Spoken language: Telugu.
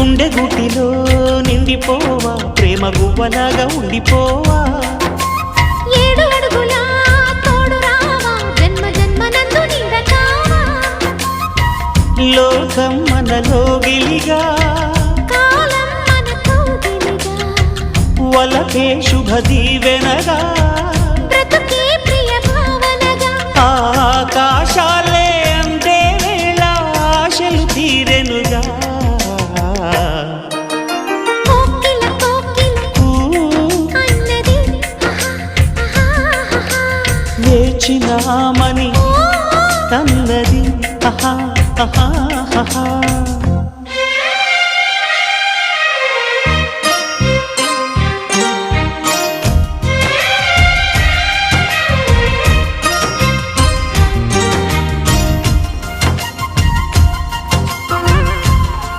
గుండె గుటిలో నిండిపోవా ప్రేమ గువ్వలాగా ఉండిపోవా 7 అడుగుల తోడు రావా జన్మ జన్మనందు నీడ కావా లోకం మనలో గిలిగా కాలం మనతో గిలిగా వలకే శుభ దీవెనగా బ్రతుకే ప్రియ భావనగా ఆకాశాలే అందే వేళ ఆశలు తీరెనుగా కోకిల కోకిల అన్నది వేచినామని తన్నది ఆహా ఆహా ఆహా